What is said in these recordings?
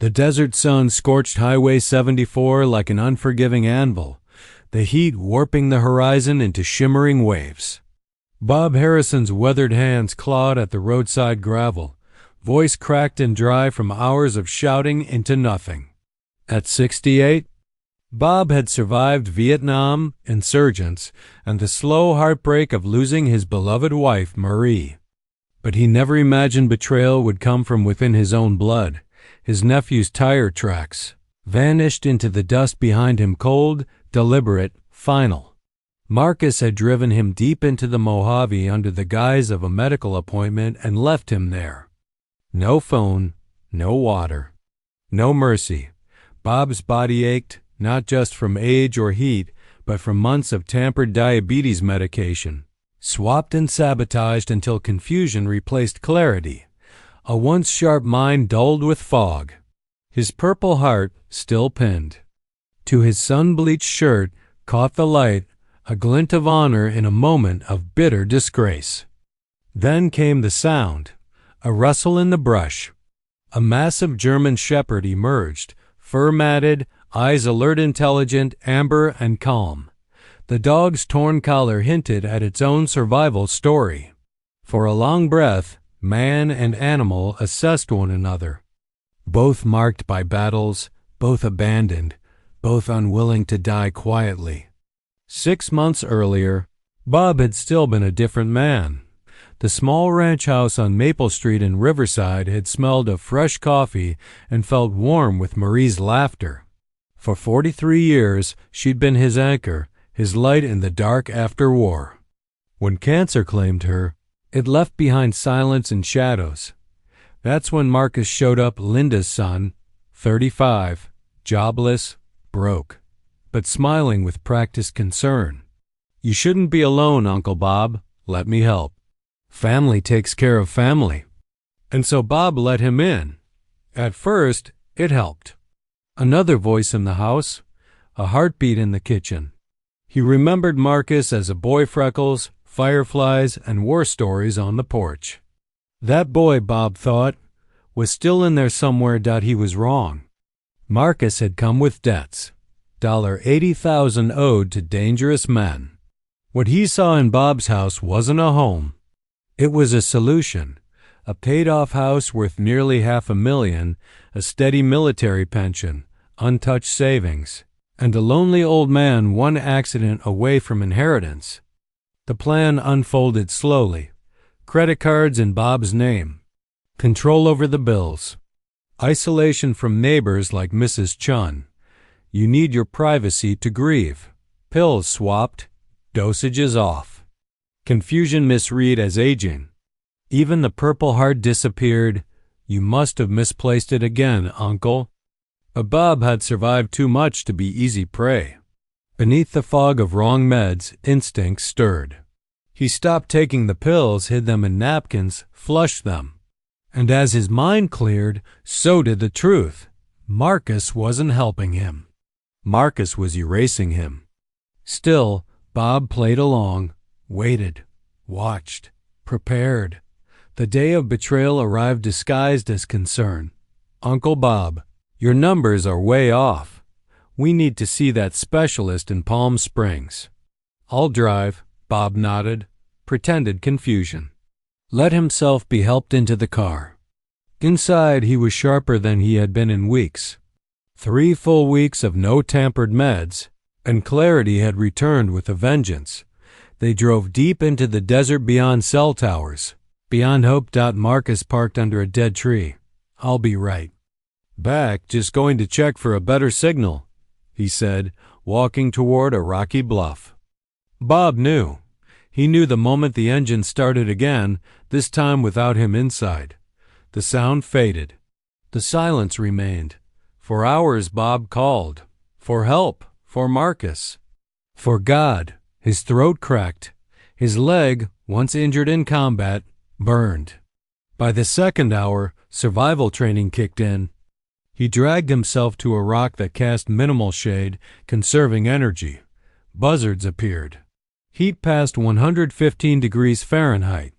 The desert sun scorched Highway 74 like an unforgiving anvil, the heat warping the horizon into shimmering waves. Bob Harrison's weathered hands clawed at the roadside gravel, voice cracked and dry from hours of shouting into nothing. At 68, Bob had survived Vietnam, insurgents, and the slow heartbreak of losing his beloved wife, Marie. But he never imagined betrayal would come from within his own blood. His nephew's tire tracks vanished into the dust behind him, cold, deliberate, final. Marcus had driven him deep into the Mojave under the guise of a medical appointment and left him there. No phone, no water, no mercy. Bob's body ached, not just from age or heat, but from months of tampered diabetes medication, swapped and sabotaged until confusion replaced clarity. A once sharp mind dulled with fog. His purple heart still pinned to his sun-bleached shirt caught the light, a glint of honor in a moment of bitter disgrace. Then came the sound, a rustle in the brush. A massive German shepherd emerged, fur-matted, eyes alert, intelligent, amber, and calm. The dog's torn collar hinted at its own survival story. For a long breath, man and animal assessed one another. Both marked by battles, both abandoned, both unwilling to die quietly. 6 months earlier, Bob had still been a different man. The small ranch house on Maple Street in Riverside had smelled of fresh coffee and felt warm with Marie's laughter. For 43 years, she'd been his anchor, his light in the dark after war. When cancer claimed her, it left behind silence and shadows. That's when Marcus showed up, Linda's son, 35, jobless, broke, but smiling with practiced concern. "You shouldn't be alone, Uncle Bob. Let me help. Family takes care of family." And so Bob let him in. At first, it helped. Another voice in the house, a heartbeat in the kitchen. He remembered Marcus as a boy, freckles, fireflies, and war stories on the porch. That boy, Bob thought, was still in there somewhere. He was wrong. Marcus had come with debts, $80,000 owed to dangerous men. What he saw in Bob's house wasn't a home. It was a solution, a paid-off house worth nearly $500,000, a steady military pension, untouched savings, and a lonely old man one accident away from inheritance. The plan unfolded slowly. Credit cards in Bob's name, control over the bills, isolation from neighbors like Mrs. Chun. You need your privacy to grieve. Pills swapped, dosages off. Confusion misread as aging. Even the Purple Heart disappeared. "You must have misplaced it again, Uncle." But Bob had survived too much to be easy prey. Beneath the fog of wrong meds, instincts stirred. He stopped taking the pills, hid them in napkins, flushed them. And as his mind cleared, so did the truth. Marcus wasn't helping him. Marcus was erasing him. Still, Bob played along, waited, watched, prepared. The day of betrayal arrived disguised as concern. "Uncle Bob, your numbers are way off. We need to see that specialist in Palm Springs." "I'll drive," Bob nodded, pretended confusion. Let himself be helped into the car. Inside, he was sharper than he had been in weeks. 3 full weeks of no tampered meds, and clarity had returned with a vengeance. They drove deep into the desert beyond cell towers, beyond hope. Marcus parked under a dead tree. "I'll be right back, just going to check for a better signal," he said, walking toward a rocky bluff. Bob knew. He knew the moment the engine started again, this time without him inside. The sound faded. The silence remained. For hours Bob called. For help. For Marcus. For God. His throat cracked. His leg, once injured in combat, burned. By the second hour, survival training kicked in. He dragged himself to a rock that cast minimal shade, conserving energy. Buzzards appeared. Heat past 115 degrees Fahrenheit.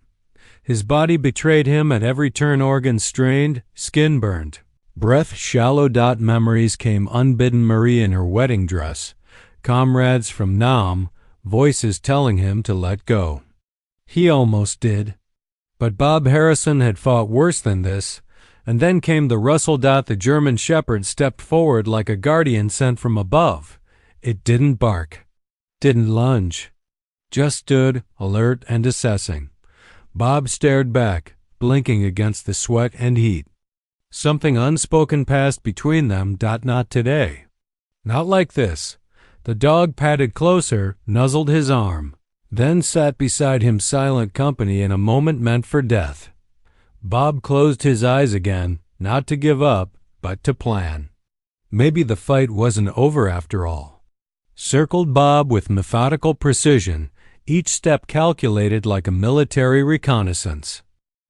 His body betrayed him at every turn, organs strained, skin burned. Breath-shallow memories came unbidden Marie in her wedding dress, comrades from Nam, voices telling him to let go. He almost did. But Bob Harrison had fought worse than this, and then came the Russell. The German Shepherd stepped forward like a guardian sent from above. It didn't bark, didn't lunge, just stood, alert and assessing. Bob stared back, blinking against the sweat and heat. Something unspoken passed between them. Not today. Not like this. The dog padded closer, nuzzled his arm, then sat beside him, silent company in a moment meant for death. Bob closed his eyes again, not to give up, but to plan. Maybe the fight wasn't over after all. Circled Bob with methodical precision, each step calculated like a military reconnaissance.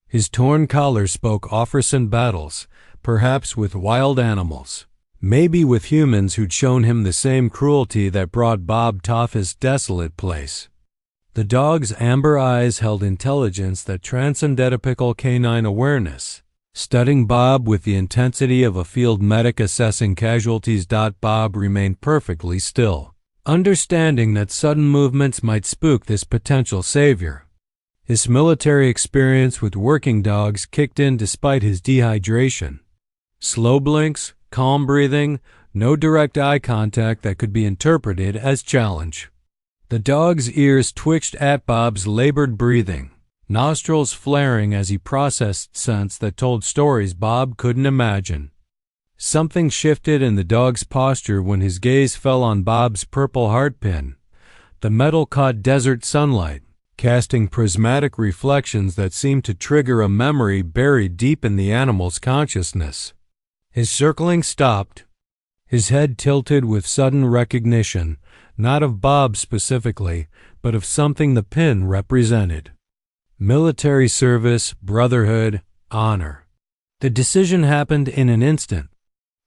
His torn collar spoke offers battles, perhaps with wild animals, maybe with humans who'd shown him the same cruelty that brought Bob to his desolate place. The dog's amber eyes held intelligence that transcended typical canine awareness, studying Bob with the intensity of a field medic assessing casualties. Bob remained perfectly still, understanding that sudden movements might spook this potential savior. His military experience with working dogs kicked in despite his dehydration. Slow blinks, calm breathing, no direct eye contact that could be interpreted as challenge. The dog's ears twitched at Bob's labored breathing, nostrils flaring as he processed scents that told stories Bob couldn't imagine. Something shifted in the dog's posture when his gaze fell on Bob's purple heart pin. The metal caught desert sunlight, casting prismatic reflections that seemed to trigger a memory buried deep in the animal's consciousness. His circling stopped, his head tilted with sudden recognition, not of Bob specifically, but of something the pin represented. Military service, brotherhood, honor. The decision happened in an instant.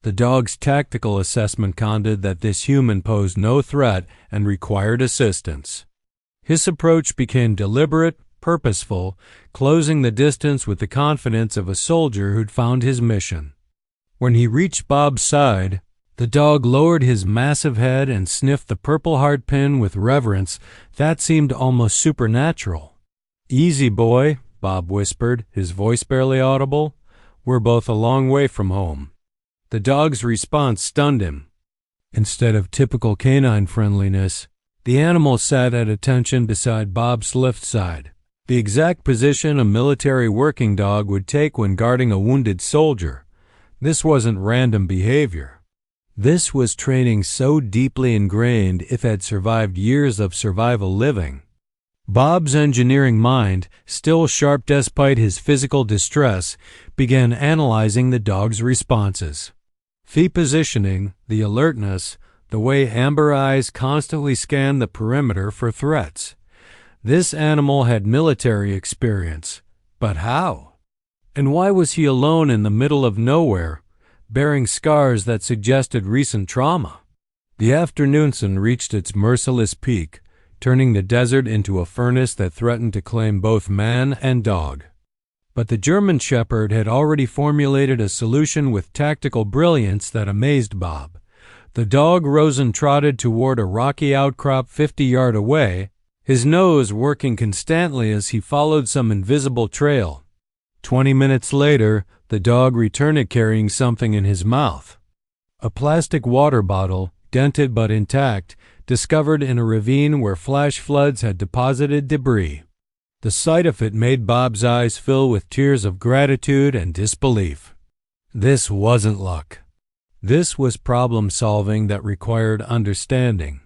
The dog's tactical assessment concluded that this human posed no threat and required assistance. His approach became deliberate, purposeful, closing the distance with the confidence of a soldier who'd found his mission. When he reached Bob's side, the dog lowered his massive head and sniffed the purple heart pin with reverence that seemed almost supernatural. "Easy, boy," Bob whispered, his voice barely audible. "We're both a long way from home." The dog's response stunned him. Instead of typical canine friendliness, the animal sat at attention beside Bob's left side, the exact position a military working dog would take when guarding a wounded soldier. This wasn't random behavior. This was training so deeply ingrained it had survived years of survival living. Bob's engineering mind, still sharp despite his physical distress, began analyzing the dog's responses. Feet positioning, the alertness, the way amber eyes constantly scanned the perimeter for threats. This animal had military experience. But how? And why was he alone in the middle of nowhere, bearing scars that suggested recent trauma? The afternoon sun reached its merciless peak, turning the desert into a furnace that threatened to claim both man and dog. But the German Shepherd had already formulated a solution with tactical brilliance that amazed Bob. The dog rose and trotted toward a rocky outcrop 50 yards away, his nose working constantly as he followed some invisible trail. 20 minutes later, the dog returned carrying something in his mouth. A plastic water bottle, dented but intact, discovered in a ravine where flash floods had deposited debris. The sight of it made Bob's eyes fill with tears of gratitude and disbelief. This wasn't luck. This was problem-solving that required understanding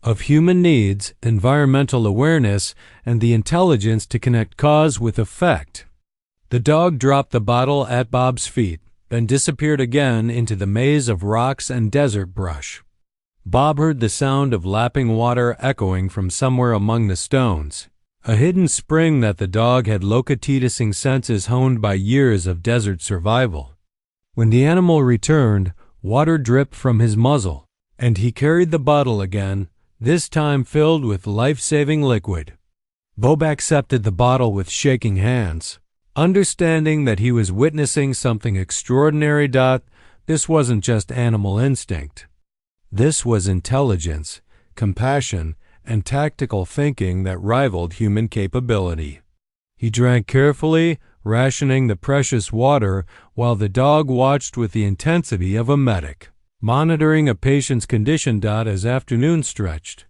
of human needs, environmental awareness, and the intelligence to connect cause with effect. The dog dropped the bottle at Bob's feet, then disappeared again into the maze of rocks and desert brush. Bob heard the sound of lapping water echoing from somewhere among the stones, a hidden spring that the dog had locating senses honed by years of desert survival. When the animal returned, water dripped from his muzzle, and he carried the bottle again, this time filled with life-saving liquid. Bob accepted the bottle with shaking hands, understanding that he was witnessing something extraordinary. This wasn't just animal instinct. This was intelligence, compassion, and tactical thinking that rivaled human capability. He drank carefully, rationing the precious water while the dog watched with the intensity of a medic, monitoring a patient's condition. As afternoon stretched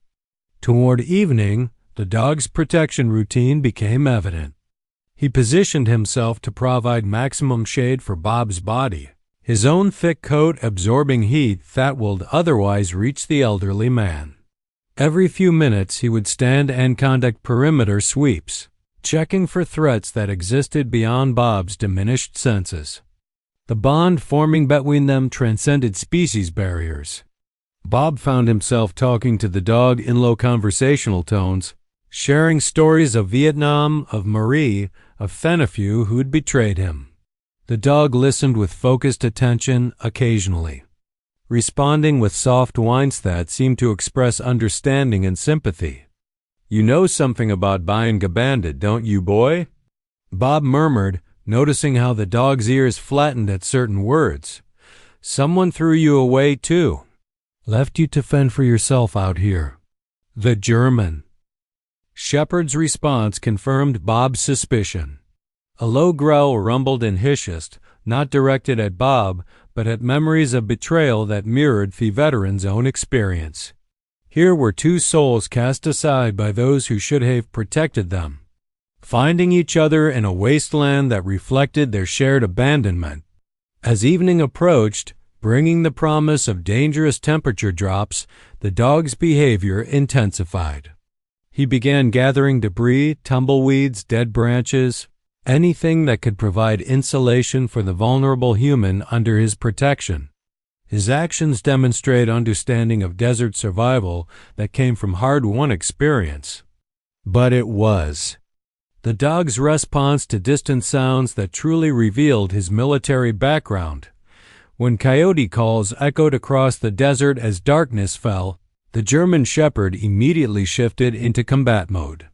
toward evening, the dog's protection routine became evident. He positioned himself to provide maximum shade for Bob's body, his own thick coat absorbing heat that would otherwise reach the elderly man. Every few minutes he would stand and conduct perimeter sweeps, checking for threats that existed beyond Bob's diminished senses. The bond forming between them transcended species barriers. Bob found himself talking to the dog in low conversational tones, sharing stories of Vietnam, of Marie, of Fennefu who'd betrayed him. The dog listened with focused attention occasionally, responding with soft whines that seemed to express understanding and sympathy. "You know something about buying a bandit, don't you, boy?" Bob murmured, noticing how the dog's ears flattened at certain words. "Someone threw you away, too. Left you to fend for yourself out here." The German shepherd's response confirmed Bob's suspicion. A low growl rumbled and hissed, not directed at Bob, but at memories of betrayal that mirrored the veteran's own experience. Here were two souls cast aside by those who should have protected them, finding each other in a wasteland that reflected their shared abandonment. As evening approached, bringing the promise of dangerous temperature drops, the dog's behavior intensified. He began gathering debris, tumbleweeds, dead branches, anything that could provide insulation for the vulnerable human under his protection. His actions demonstrate understanding of desert survival that came from hard-won experience. But it was the dog's response to distant sounds that truly revealed his military background. When coyote calls echoed across the desert as darkness fell, the German shepherd immediately shifted into combat mode.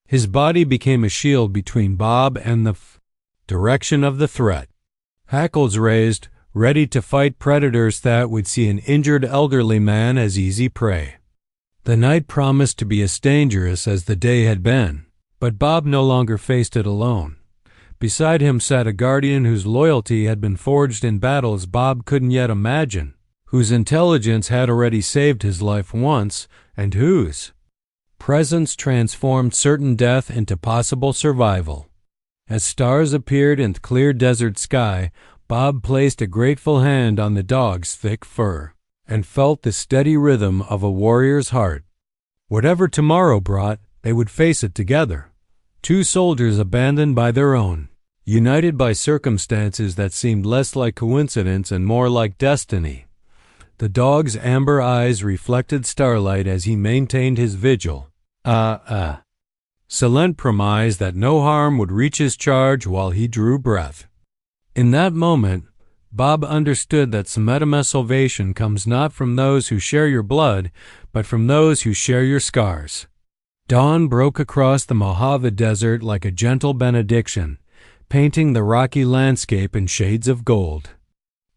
His body became a shield between Bob and the direction of the threat. Hackles raised, ready to fight predators that would see an injured elderly man as easy prey. The night promised to be as dangerous as the day had been, but Bob no longer faced it alone. Beside him sat a guardian whose loyalty had been forged in battles Bob couldn't yet imagine, whose intelligence had already saved his life once, and whose presence transformed certain death into possible survival. As stars appeared in the clear desert sky, Bob placed a grateful hand on the dog's thick fur and felt the steady rhythm of a warrior's heart. Whatever tomorrow brought, they would face it together. Two soldiers abandoned by their own, united by circumstances that seemed less like coincidence and more like destiny. The dog's amber eyes reflected starlight as he maintained his vigil. Silent promise that no harm would reach his charge while he drew breath. In that moment, Bob understood that salvation comes not from those who share your blood, but from those who share your scars. Dawn broke across the Mojave Desert like a gentle benediction, painting the rocky landscape in shades of gold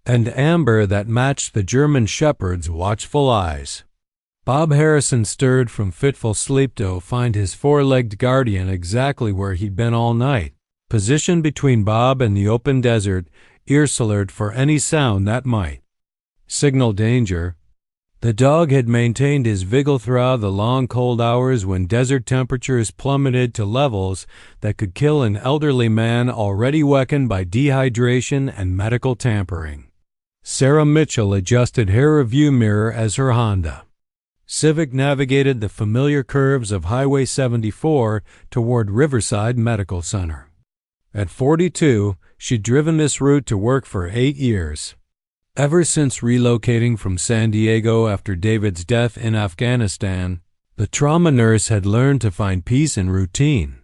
and amber that matched the German shepherd's watchful eyes. Bob Harrison stirred from fitful sleep to find his four-legged guardian exactly where he'd been all night, positioned between Bob and the open desert, ears alert for any sound that might signal danger. The dog had maintained his vigil throughout the long cold hours when desert temperatures plummeted to levels that could kill an elderly man already weakened by dehydration and medical tampering. Sarah Mitchell adjusted her review mirror as her Honda Civic navigated the familiar curves of Highway 74 toward Riverside Medical Center. At 42, she'd driven this route to work for 8 years. Ever since relocating from San Diego after David's death in Afghanistan, the trauma nurse had learned to find peace in routine.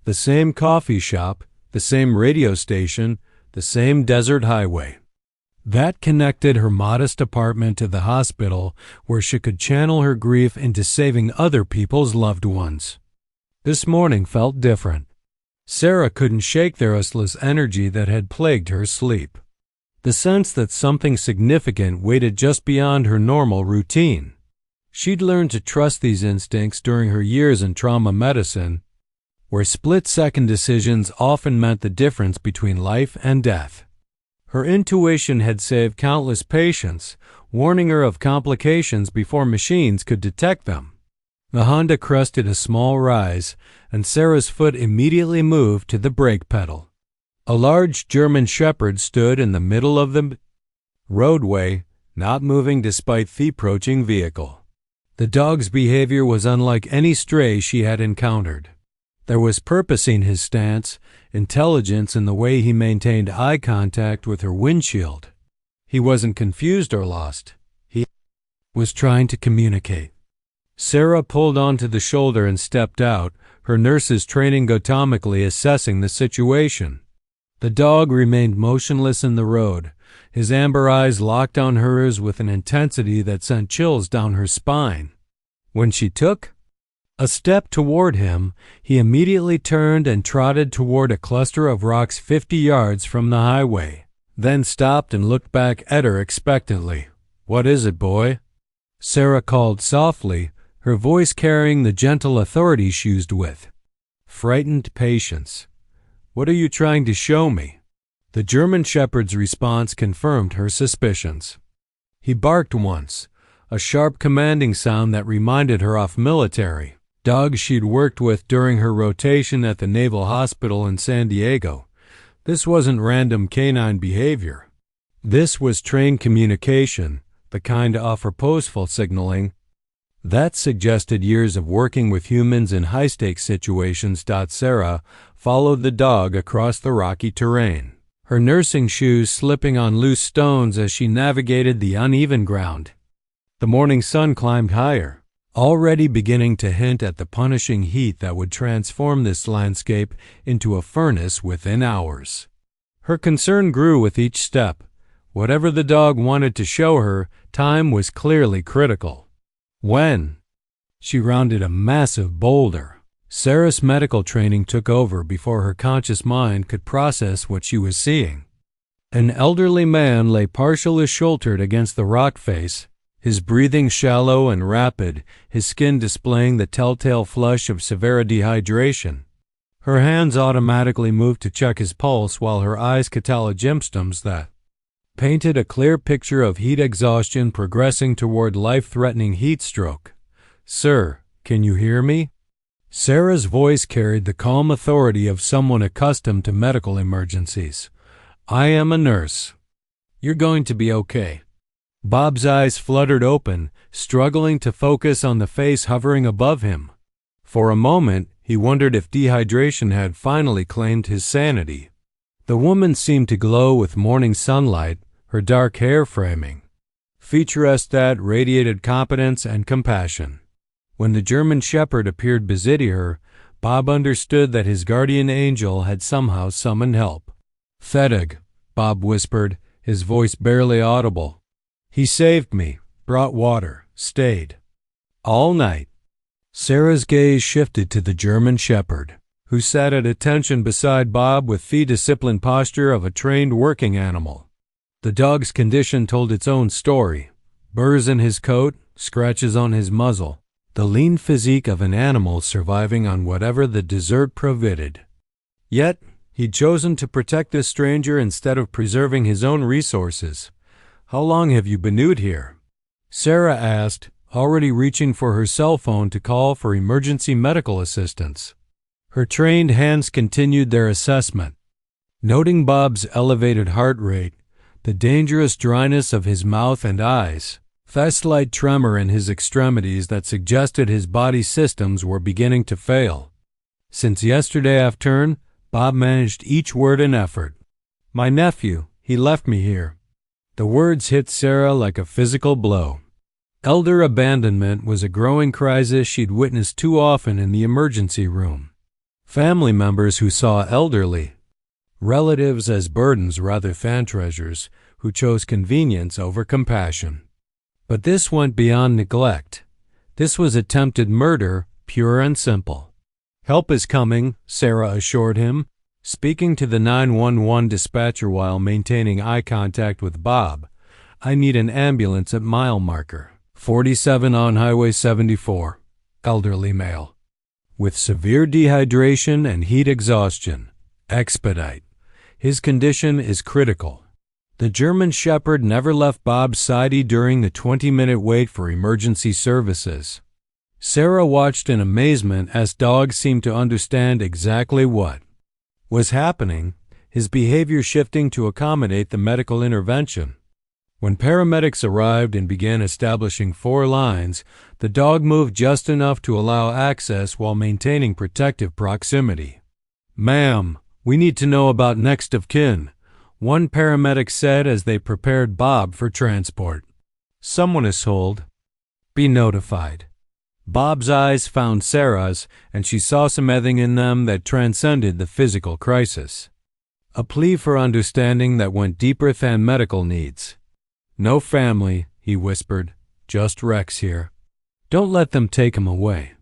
The same coffee shop, the same radio station, the same desert highway. That connected her modest apartment to the hospital where she could channel her grief into saving other people's loved ones. This morning felt different. Sarah couldn't shake the restless energy that had plagued her sleep. the sense that something significant waited just beyond her normal routine. She'd learned to trust these instincts during her years in trauma medicine, where split-second decisions often meant the difference between life and death. Her intuition had saved countless patients, warning her of complications before machines could detect them. The Honda crested a small rise, and Sarah's foot immediately moved to the brake pedal. A large German Shepherd stood in the middle of the roadway, not moving despite the approaching vehicle. The dog's behavior was unlike any stray she had encountered. There was purpose in his stance, intelligence in the way he maintained eye contact with her windshield. He wasn't confused or lost. He was trying to communicate. Sarah pulled onto the shoulder and stepped out, her nurses training-gotomically assessing the situation. The dog remained motionless in the road, his amber eyes locked on hers with an intensity that sent chills down her spine. When she took a step toward him, he immediately turned and trotted toward a cluster of rocks 50 yards from the highway, then stopped and looked back at her expectantly. "What is it, boy?" Sarah called softly, her voice carrying the gentle authority she used with frightened patience. "What are you trying to show me?" The German Shepherd's response confirmed her suspicions. He barked once, a sharp commanding sound that reminded her of military dogs she'd worked with during her rotation at the Naval Hospital in San Diego. This wasn't random canine behavior. This was trained communication, the kind of purposeful signaling that suggested years of working with humans in high-stakes situations. Sarah followed the dog across the rocky terrain, her nursing shoes slipping on loose stones as she navigated the uneven ground. The morning sun climbed higher, already beginning to hint at the punishing heat that would transform this landscape into a furnace within hours. Her concern grew with each step. Whatever the dog wanted to show her, time was clearly critical. When she rounded a massive boulder, Sarah's medical training took over before her conscious mind could process what she was seeing. An elderly man lay partially sheltered against the rock face, his breathing shallow and rapid, his skin displaying the telltale flush of severe dehydration. Her hands automatically moved to check his pulse while her eyes cataloged symptoms that painted a clear picture of heat exhaustion progressing toward life-threatening heat stroke. "Sir, can you hear me?" Sarah's voice carried the calm authority of someone accustomed to medical emergencies. "I am a nurse. You're going to be okay." Bob's eyes fluttered open, struggling to focus on the face hovering above him. For a moment, he wondered if dehydration had finally claimed his sanity. The woman seemed to glow with morning sunlight, her dark hair framing features that radiated competence and compassion. When the German Shepherd appeared beside her, Bob understood that his guardian angel had somehow summoned help. "Fedig," Bob whispered, his voice barely audible. "He saved me, brought water, stayed all night." Sarah's gaze shifted to the German Shepherd, who sat at attention beside Bob with the disciplined posture of a trained working animal. The dog's condition told its own story. Burrs in his coat, scratches on his muzzle, the lean physique of an animal surviving on whatever the dessert provided. Yet, he'd chosen to protect this stranger instead of preserving his own resources. "How long have you been out here?" Sarah asked, already reaching for her cell phone to call for emergency medical assistance. Her trained hands continued their assessment, noting Bob's elevated heart rate, the dangerous dryness of his mouth and eyes, the slight tremor in his extremities that suggested his body systems were beginning to fail. Since yesterday afternoon, Bob managed each word in effort. "My nephew, he left me here." The words hit Sarah like a physical blow. Elder abandonment was a growing crisis she'd witnessed too often in the emergency room. Family members who saw elderly relatives as burdens rather than treasures, who chose convenience over compassion. But this went beyond neglect. This was attempted murder, pure and simple. "Help is coming," Sarah assured him, Speaking to the 911 dispatcher while maintaining eye contact with Bob, "I need an ambulance at mile marker 47 on Highway 74, elderly male, with severe dehydration and heat exhaustion. Expedite. His condition is critical." The German Shepherd never left Bob's side during the 20-minute wait for emergency services. Sarah watched in amazement as Dog seemed to understand exactly what was happening, his behavior shifting to accommodate the medical intervention. When paramedics arrived and began establishing 4 lines, the dog moved just enough to allow access while maintaining protective proximity. "Ma'am, we need to know about next of kin," one paramedic said as they prepared Bob for transport. "Someone is told. Be notified." Bob's eyes found Sarah's, and she saw something in them that transcended the physical crisis. A plea for understanding that went deeper than medical needs. "No family," he whispered. "Just Rex here. Don't let them take him away."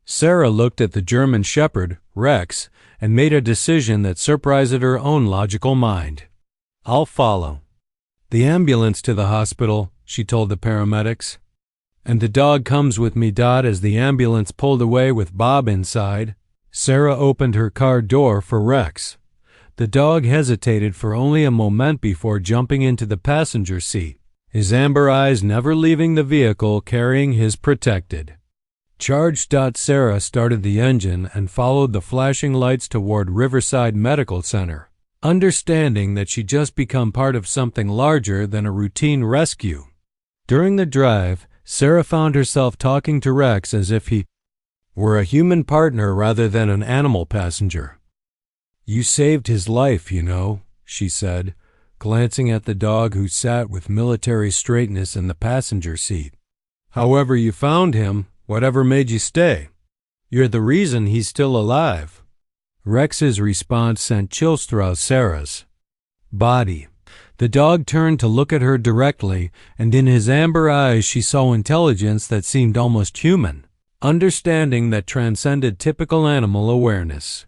Sarah looked at the German Shepherd, Rex, and made a decision that surprised her own logical mind. "I'll follow the ambulance to the hospital," she told the paramedics. "And the dog comes with me." As the ambulance pulled away with Bob inside, Sarah opened her car door for Rex. The dog hesitated for only a moment before jumping into the passenger seat, his amber eyes never leaving the vehicle carrying his protected charge. Sarah started the engine and followed the flashing lights toward Riverside Medical Center, understanding that she'd just become part of something larger than a routine rescue. During the drive, Sarah found herself talking to Rex as if he were a human partner rather than an animal passenger. "You saved his life, you know," she said, glancing at the dog who sat with military straightness in the passenger seat. "However you found him, whatever made you stay, you're the reason he's still alive." Rex's response sent chills throughout Sarah's body. The dog turned to look at her directly, and in his amber eyes she saw intelligence that seemed almost human, understanding that transcended typical animal awareness.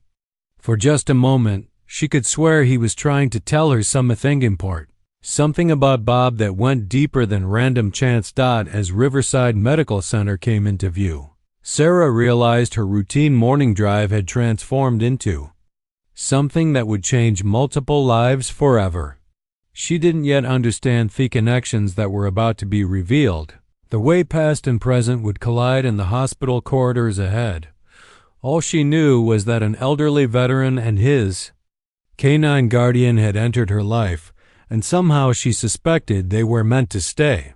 For just a moment, she could swear he was trying to tell her something important, something about Bob that went deeper than random chance. As Riverside Medical Center came into view, Sarah realized her routine morning drive had transformed into something that would change multiple lives forever. She didn't yet understand the connections that were about to be revealed, the way past and present would collide in the hospital corridors ahead. All she knew was that an elderly veteran and his canine guardian had entered her life, and somehow she suspected they were meant to stay.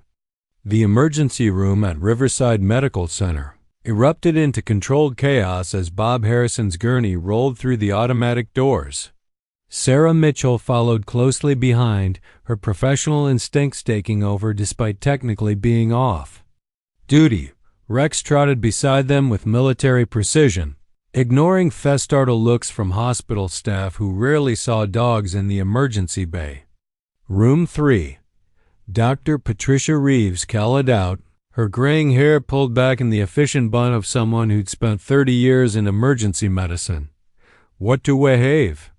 The emergency room at Riverside Medical Center erupted into controlled chaos as Bob Harrison's gurney rolled through the automatic doors. Sarah Mitchell followed closely behind, her professional instincts taking over despite technically being off duty. Rex trotted beside them with military precision, ignoring startled looks from hospital staff who rarely saw dogs in the emergency bay. Room 3. Dr. Patricia Reeves cowered out, her graying hair pulled back in the efficient bun of someone who'd spent 30 years in emergency medicine. "What to behave?"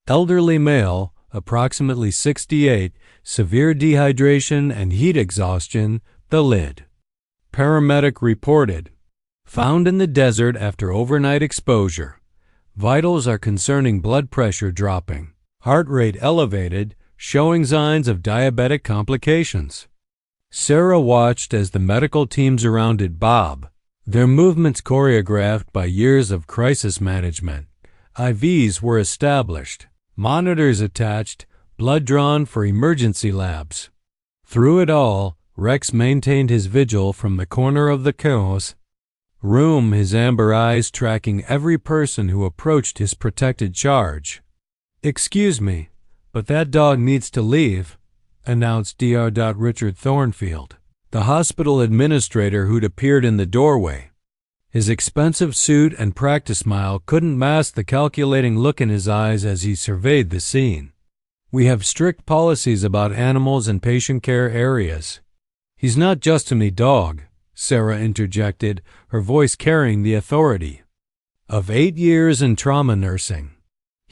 Elderly male, approximately 68, severe dehydration and heat exhaustion, the lid. Paramedic reported. Found in the desert after overnight exposure. Vitals are concerning blood pressure dropping, heart rate elevated, showing signs of diabetic complications. Sarah watched as the medical team surrounded Bob, their movements choreographed by years of crisis management. IVs were established, monitors attached, blood drawn for emergency labs. Through it all, Rex maintained his vigil from the corner of the chaos room, his amber eyes tracking every person who approached his protected charge. "Excuse me, but that dog needs to leave," announced Dr. Richard Thornfield, the hospital administrator who'd appeared in the doorway. His expensive suit and practice smile couldn't mask the calculating look in his eyes as he surveyed the scene. "We have strict policies about animals in patient care areas." "He's not just any dog," Sarah interjected, her voice carrying the authority of 8 years in trauma nursing.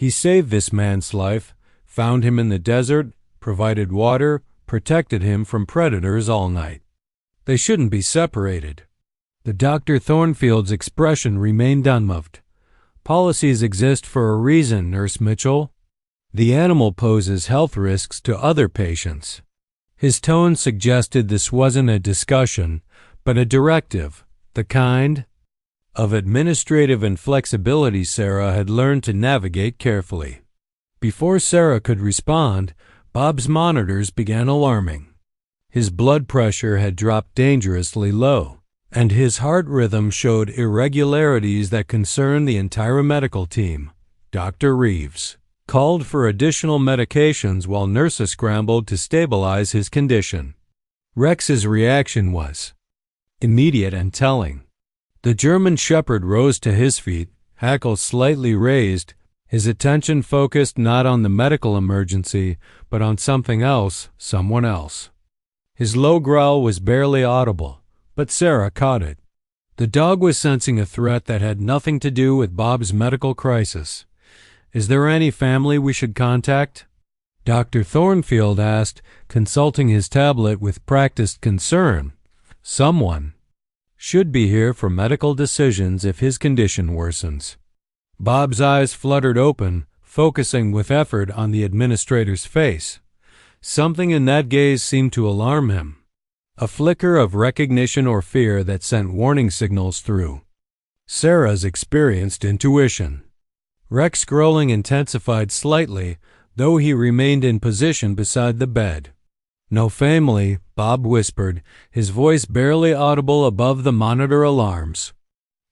He saved this man's life, found him in the desert, provided water, protected him from predators all night. They shouldn't be separated. The Dr. Thornfield's expression remained unmoved. Policies exist for a reason, Nurse Mitchell. The animal poses health risks to other patients. His tone suggested this wasn't a discussion, but a directive, the kind of administrative inflexibility Sarah had learned to navigate carefully. Before Sarah could respond, Bob's monitors began alarming. His blood pressure had dropped dangerously low, and his heart rhythm showed irregularities that concerned the entire medical team. Dr. Reeves called for additional medications while nurses scrambled to stabilize his condition. Rex's reaction was immediate and telling. The German Shepherd rose to his feet, hackles slightly raised, his attention focused not on the medical emergency, but on something else, someone else. His low growl was barely audible, but Sarah caught it. The dog was sensing a threat that had nothing to do with Bob's medical crisis. Is there any family we should contact? Dr. Thornfield asked, consulting his tablet with practiced concern. Someone should be here for medical decisions if his condition worsens. Bob's eyes fluttered open, focusing with effort on the administrator's face. Something in that gaze seemed to alarm him. A flicker of recognition or fear that sent warning signals through. Sarah's experienced intuition. Rex's growling intensified slightly, though he remained in position beside the bed. No family, Bob whispered, his voice barely audible above the monitor alarms.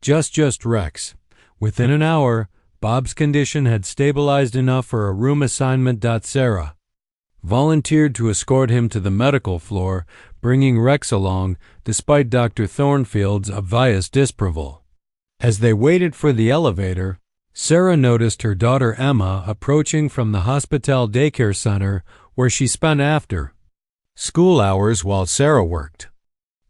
Just Rex. Within an hour, Bob's condition had stabilized enough for a room assignment. Sarah volunteered to escort him to the medical floor, bringing Rex along, despite Dr. Thornfield's obvious disapproval. As they waited for the elevator, Sarah noticed her daughter Emma approaching from the Hospital Daycare Center where she spent after school hours while Sarah worked.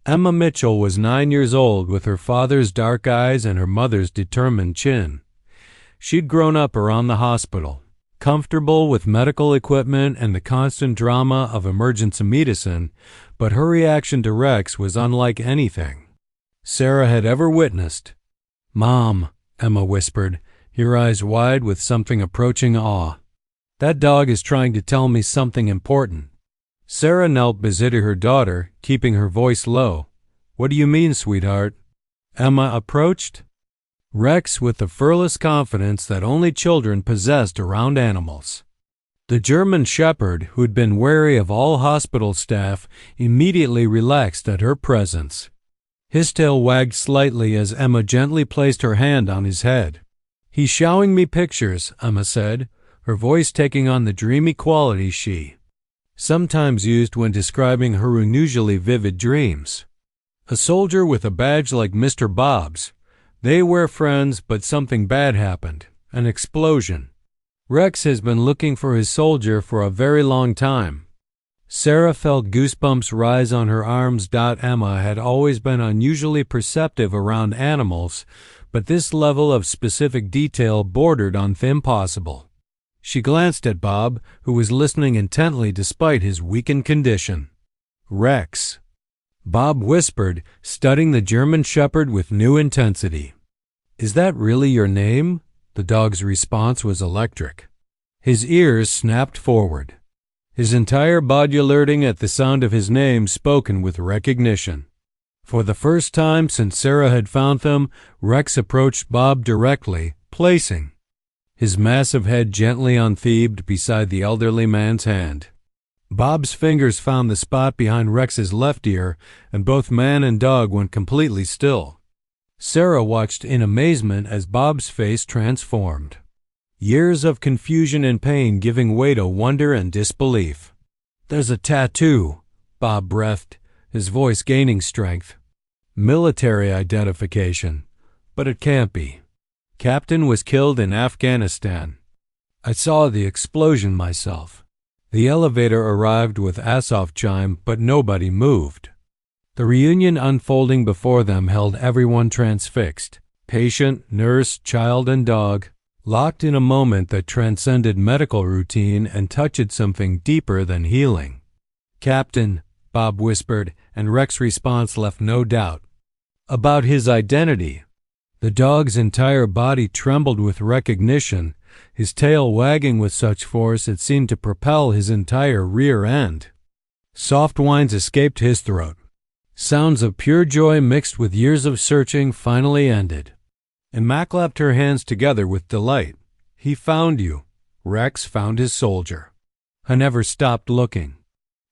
Emma Mitchell was 9 years old with her father's dark eyes and her mother's determined chin. She'd grown up around the hospital, comfortable with medical equipment and the constant drama of emergency medicine, but her reaction to Rex was unlike anything Sarah had ever witnessed. "Mom," Emma whispered, her eyes wide with something approaching awe. "That dog is trying to tell me something important." Sarah knelt beside her daughter, keeping her voice low. "What do you mean, sweetheart?" Emma approached Rex with the fearless confidence that only children possessed around animals. The German Shepherd, who'd been wary of all hospital staff, immediately relaxed at her presence. His tail wagged slightly as Emma gently placed her hand on his head. "He's showing me pictures," Emma said, her voice taking on the dreamy quality she sometimes used when describing her unusually vivid dreams. "A soldier with a badge like Mr. Bob's. They were friends, but something bad happened. An explosion. Rex has been looking for his soldier for a very long time." Sarah felt goosebumps rise on her arms. Emma had always been unusually perceptive around animals, but this level of specific detail bordered on the impossible. She glanced at Bob, who was listening intently despite his weakened condition. "Rex," Bob whispered, studying the German Shepherd with new intensity. "Is that really your name?" The dog's response was electric. His ears snapped forward, his entire body alerting at the sound of his name spoken with recognition. For the first time since Sarah had found them, Rex approached Bob directly, placing his massive head gently unthebed beside the elderly man's hand. Bob's fingers found the spot behind Rex's left ear, and both man and dog went completely still. Sarah watched in amazement as Bob's face transformed, years of confusion and pain giving way to wonder and disbelief. "There's a tattoo," Bob breathed, his voice gaining strength. "Military identification. But it can't be. Captain was killed in Afghanistan. I saw the explosion myself." The elevator arrived with Azov chime, but nobody moved. The reunion unfolding before them held everyone transfixed. Patient, nurse, child, and dog. locked in a moment that transcended medical routine and touched something deeper than healing. "Captain," Bob whispered, and Rex's response left no doubt about his identity. The dog's entire body trembled with recognition, his tail wagging with such force it seemed to propel his entire rear end. Soft whines escaped his throat. Sounds of pure joy mixed with years of searching finally ended. And Mac clapped her hands together with delight. "He found you." Rex found his soldier. I never stopped looking.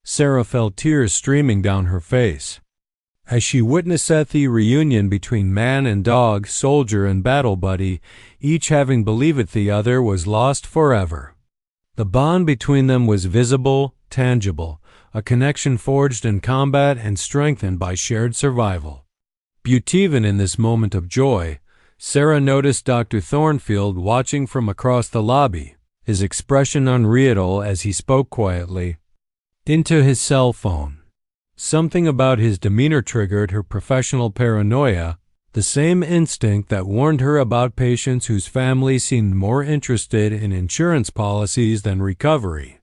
Sarah felt tears streaming down her face as she witnessed the reunion between man and dog, soldier and battle buddy, each having believed the other was lost forever. The bond between them was visible, tangible, a connection forged in combat and strengthened by shared survival. But even in this moment of joy, Sarah noticed Dr. Thornfield watching from across the lobby, his expression unreal as he spoke quietly into his cell phone. Something about his demeanor triggered her professional paranoia, the same instinct that warned her about patients whose families seemed more interested in insurance policies than recovery.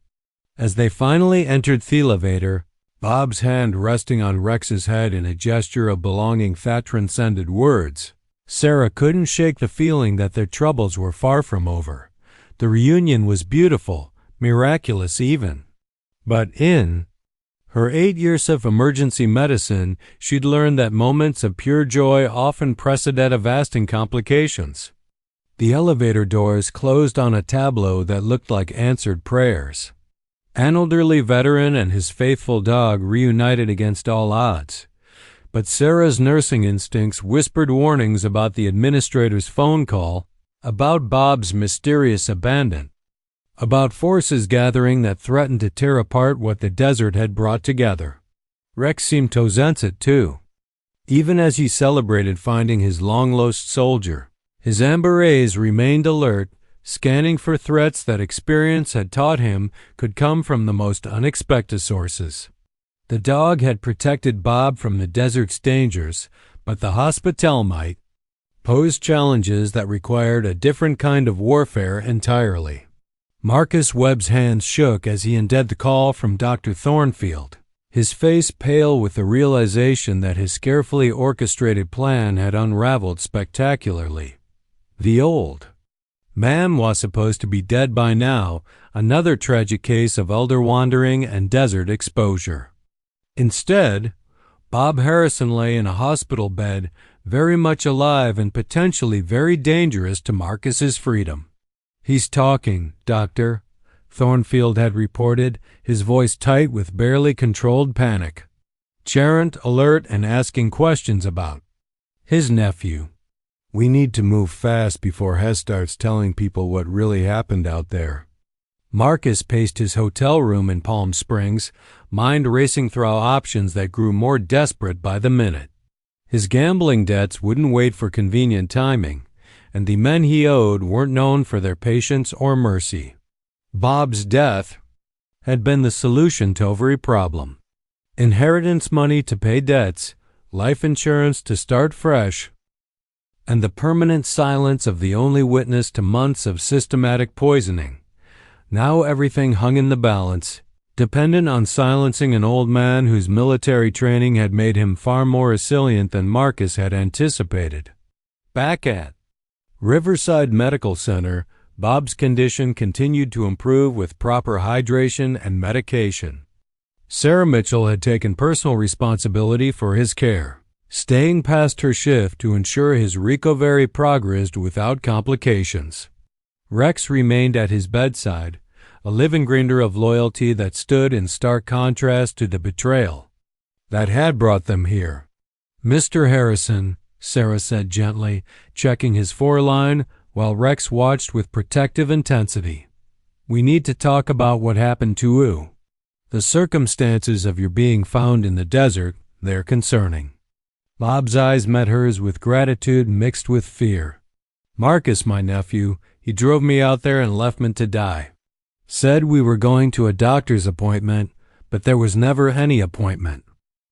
As they finally entered the elevator, Bob's hand resting on Rex's head in a gesture of belonging that transcended words, Sarah couldn't shake the feeling that their troubles were far from over. The reunion was beautiful, miraculous even. But in her 8 years of emergency medicine, she'd learned that moments of pure joy often precede devastating complications. The elevator doors closed on a tableau that looked like answered prayers. An elderly veteran and his faithful dog reunited against all odds. But Sarah's nursing instincts whispered warnings about the administrator's phone call, about Bob's mysterious abandon, about forces gathering that threatened to tear apart what the desert had brought together. Rex seemed to sense it too. Even as he celebrated finding his long-lost soldier, his amber eyes remained alert, scanning for threats that experience had taught him could come from the most unexpected sources. The dog had protected Bob from the desert's dangers, but the hospital might pose challenges that required a different kind of warfare entirely. Marcus Webb's hands shook as he ended the call from Dr. Thornfield, his face pale with the realization that his carefully orchestrated plan had unraveled spectacularly. The old man was supposed to be dead by now, another tragic case of elder wandering and desert exposure. Instead, Bob Harrison lay in a hospital bed, very much alive and potentially very dangerous to Marcus's freedom. "He's talking, Doctor," Thornfield had reported, his voice tight with barely controlled panic. Gerant, alert and asking questions about his nephew. "We need to move fast before Hes starts telling people what really happened out there." Marcus paced his hotel room in Palm Springs, mind racing through options that grew more desperate by the minute. His gambling debts wouldn't wait for convenient timing, and the men he owed weren't known for their patience or mercy. Bob's death had been the solution to every problem. Inheritance money to pay debts, life insurance to start fresh, and the permanent silence of the only witness to months of systematic poisoning. Now everything hung in the balance, dependent on silencing an old man whose military training had made him far more resilient than Marcus had anticipated. Back at Riverside Medical Center, Bob's condition continued to improve with proper hydration and medication. Sarah Mitchell had taken personal responsibility for his care, staying past her shift to ensure his recovery progressed without complications. Rex remained at his bedside, a living reminder of loyalty that stood in stark contrast to the betrayal that had brought them here. "Mr. Harrison," Sarah said gently, checking his foreline while Rex watched with protective intensity, "we need to talk about what happened to you. The circumstances of your being found in the desert, they're concerning." Bob's eyes met hers with gratitude mixed with fear. "Marcus, my nephew, he drove me out there and left me to die. Said we were going to a doctor's appointment, but there was never any appointment."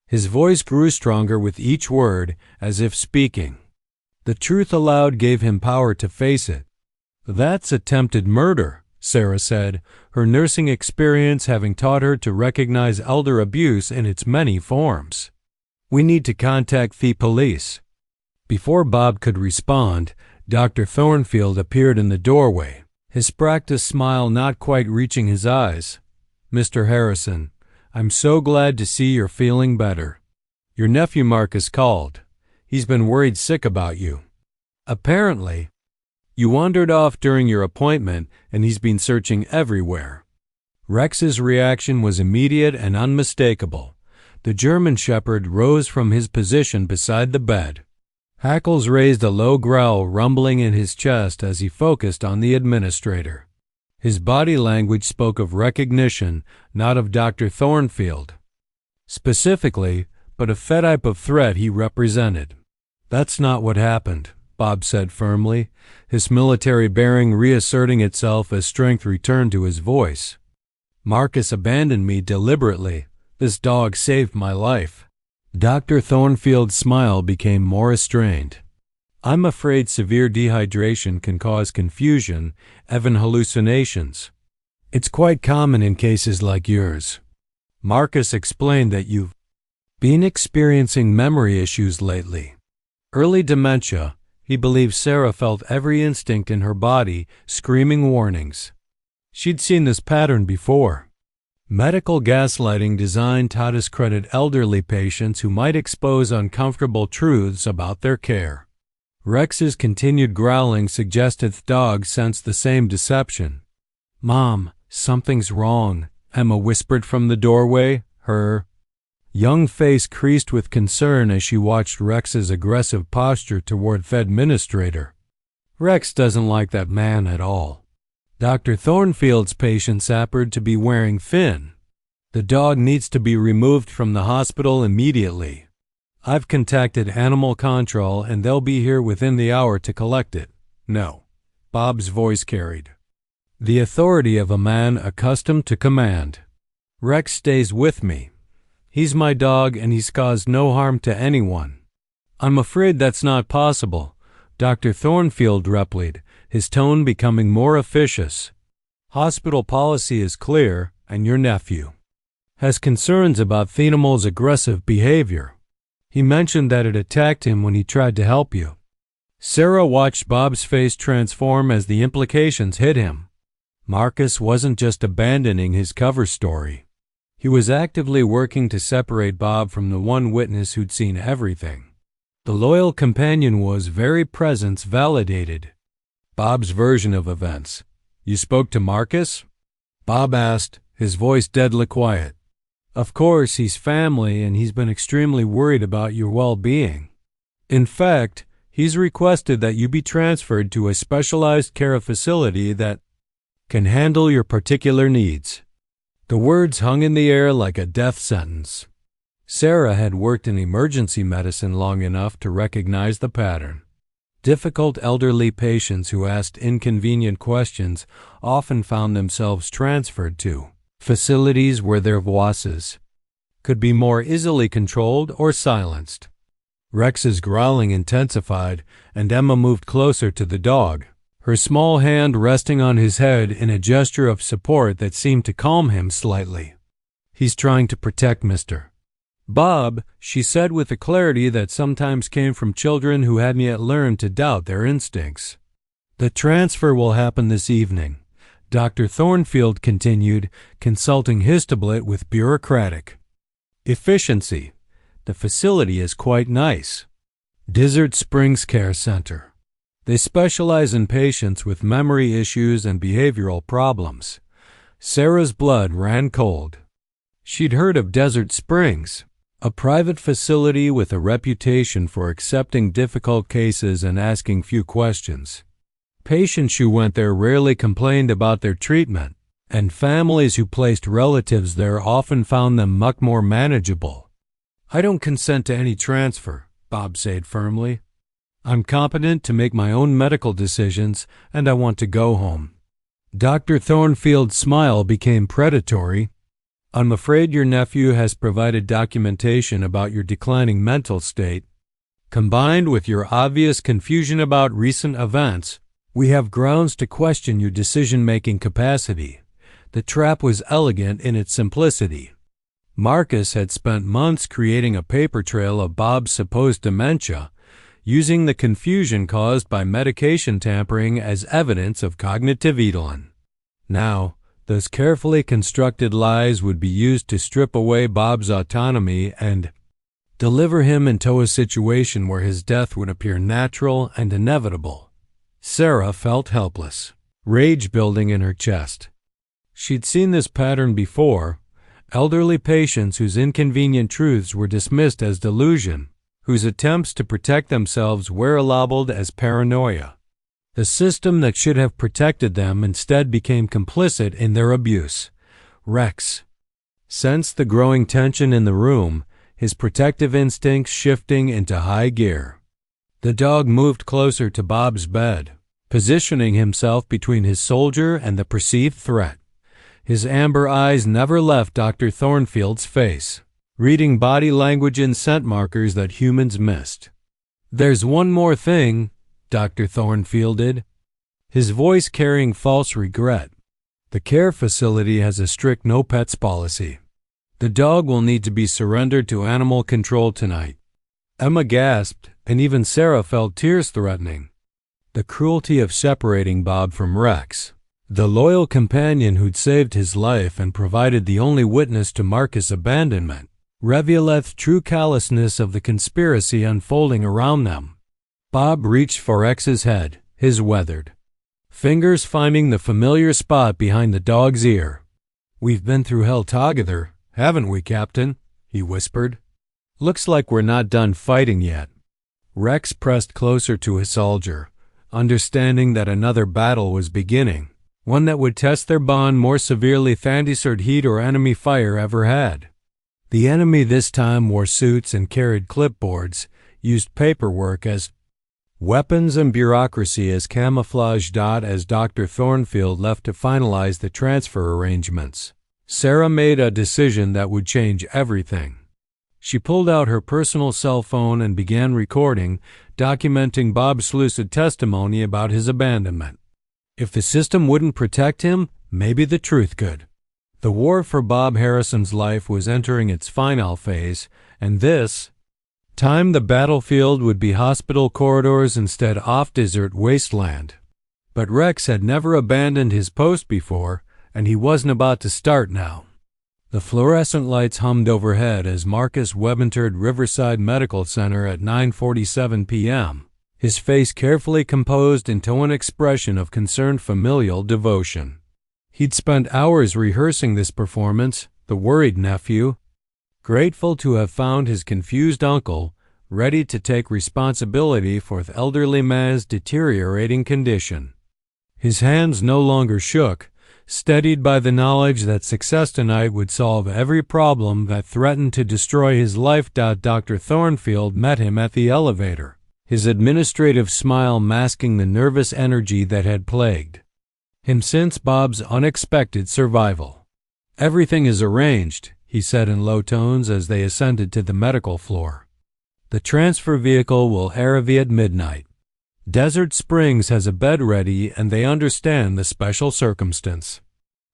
His voice grew stronger with each word, as if speaking. The truth aloud gave him power to face it. That's attempted murder, Sarah said, her nursing experience having taught her to recognize elder abuse in its many forms. We need to contact the police. Before Bob could respond, Dr. Thornfield appeared in the doorway, his practiced smile not quite reaching his eyes. Mr. Harrison, I'm so glad to see you're feeling better. Your nephew Marcus called. He's been worried sick about you. Apparently, you wandered off during your appointment and he's been searching everywhere. Rex's reaction was immediate and unmistakable. The German Shepherd rose from his position beside the bed. Hackles raised a low growl rumbling in his chest as he focused on the administrator. His body language spoke of recognition, not of Dr. Thornfield. Specifically, but a type of threat he represented. That's not what happened, Bob said firmly, his military bearing reasserting itself as strength returned to his voice. Marcus abandoned me deliberately. This dog saved my life. Dr. Thornfield's smile became more restrained. I'm afraid severe dehydration can cause confusion, even hallucinations. It's quite common in cases like yours. Marcus explained that you've been experiencing memory issues lately. Early dementia. He believed Sarah felt every instinct in her body screaming warnings. She'd seen this pattern before. Medical gaslighting designed to discredit elderly patients who might expose uncomfortable truths about their care. Rex's continued growling suggested the dog sensed the same deception. Mom, something's wrong, Emma whispered from the doorway, her young face creased with concern as she watched Rex's aggressive posture toward the administrator. Rex doesn't like that man at all. Dr. Thornfield's patients appeared to be wearing thin. The dog needs to be removed from the hospital immediately. I've contacted Animal Control and they'll be here within the hour to collect it. No. Bob's voice carried the authority of a man accustomed to command. Rex stays with me. He's my dog and he's caused no harm to anyone. I'm afraid that's not possible, Dr. Thornfield replied, his tone becoming more officious. Hospital policy is clear, and your nephew has concerns about the animal's aggressive behavior. He mentioned that it attacked him when he tried to help you. Sarah watched Bob's face transform as the implications hit him. Marcus wasn't just abandoning his cover story. He was actively working to separate Bob from the one witness who'd seen everything. The LoyalCompanion was very presence validated Bob's version of events. You spoke to Marcus? Bob asked, his voice deadly quiet. Of course, he's family and he's been extremely worried about your well-being. In fact, he's requested that you be transferred to a specialized care facility that can handle your particular needs. The words hung in the air like a death sentence. Sarah had worked in emergency medicine long enough to recognize the pattern. Difficult elderly patients who asked inconvenient questions often found themselves transferred to facilities where their voices could be more easily controlled or silenced. Rex's growling intensified, and Emma moved closer to the dog, her small hand resting on his head in a gesture of support that seemed to calm him slightly. He's trying to protect Mr. Bob, she said with a clarity that sometimes came from children who hadn't yet learned to doubt their instincts. The transfer will happen this evening, Dr. Thornfield continued, consulting his tablet with bureaucratic efficiency. The facility is quite nice. Desert Springs Care Center. They specialize in patients with memory issues and behavioral problems. Sarah's blood ran cold. She'd heard of Desert Springs, a private facility with a reputation for accepting difficult cases and asking few questions. Patients who went there rarely complained about their treatment, and families who placed relatives there often found them much more manageable. I don't consent to any transfer, Bob said firmly. I'm competent to make my own medical decisions, and I want to go home. Dr. Thornfield's smile became predatory. I'm afraid your nephew has provided documentation about your declining mental state. Combined with your obvious confusion about recent events, We have grounds to question your decision-making capacity. The trap was elegant in its simplicity. Marcus had spent months creating a paper trail of Bob's supposed dementia, using the confusion caused by medication tampering as evidence of cognitive edelon. Now, those carefully constructed lies would be used to strip away Bob's autonomy and deliver him into a situation where his death would appear natural and inevitable. Sarah felt helpless, rage building in her chest. She'd seen this pattern before: elderly patients whose inconvenient truths were dismissed as delusion, whose attempts to protect themselves were labeled as paranoia. The system that should have protected them instead became complicit in their abuse. Rex sensed the growing tension in the room, his protective instincts shifting into high gear. The dog moved closer to Bob's bed, positioning himself between his soldier and the perceived threat. His amber eyes never left Dr. Thornfield's face, reading body language and scent markers that humans missed. "There's one more thing," Dr. Thornfield did, his voice carrying false regret. "The care facility has a strict no pets policy. The dog will need to be surrendered to animal control tonight." Emma gasped, and even Sarah felt tears threatening. The cruelty of separating Bob from Rex, the loyal companion who'd saved his life and provided the only witness to Marcus' abandonment, revealeth true callousness of the conspiracy unfolding around them. Bob reached for Rex's head, his weathered fingers finding the familiar spot behind the dog's ear. "We've been through hell together, haven't we, Captain?" he whispered. "Looks like we're not done fighting yet." Rex pressed closer to his soldier, understanding that another battle was beginning, one that would test their bond more severely than desert heat or enemy fire ever had. The enemy this time wore suits and carried clipboards, used paperwork as weapons and bureaucracy as camouflage. As Dr. Thornfield left to finalize the transfer arrangements, Sarah made a decision that would change everything. She pulled out her personal cell phone and began recording, documenting Bob's lucid testimony about his abandonment. If the system wouldn't protect him, maybe the truth could. The war for Bob Harrison's life was entering its final phase, and this time the battlefield would be hospital corridors instead of desert wasteland. But Rex had never abandoned his post before, and he wasn't about to start now. The fluorescent lights hummed overhead as Marcus Webb entered Riverside Medical Center at 9:47 p.m., his face carefully composed into an expression of concerned familial devotion. He'd spent hours rehearsing this performance, the worried nephew, grateful to have found his confused uncle, ready to take responsibility for the elderly man's deteriorating condition. His hands no longer shook, steadied by the knowledge that success tonight would solve every problem that threatened to destroy his life. Dr. Thornfield met him at the elevator, his administrative smile masking the nervous energy that had plagued him since Bob's unexpected survival. "Everything is arranged," he said in low tones as they ascended to the medical floor. "The transfer vehicle will arrive at midnight. Desert Springs has a bed ready and they understand the special circumstance."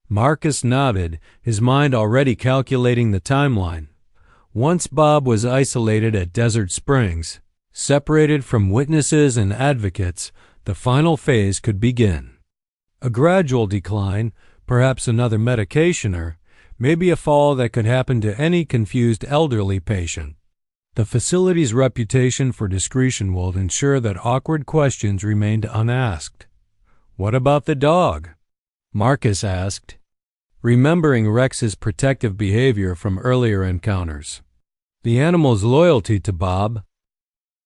Marcus nodded, his mind already calculating the timeline. Once Bob was isolated at Desert Springs, separated from witnesses and advocates, the final phase could begin. A gradual decline, perhaps another medication, or maybe a fall that could happen to any confused elderly patient. The facility's reputation for discretion will ensure that awkward questions remained unasked. "What about the dog?" Marcus asked, remembering Rex's protective behavior from earlier encounters. The animal's loyalty to Bob,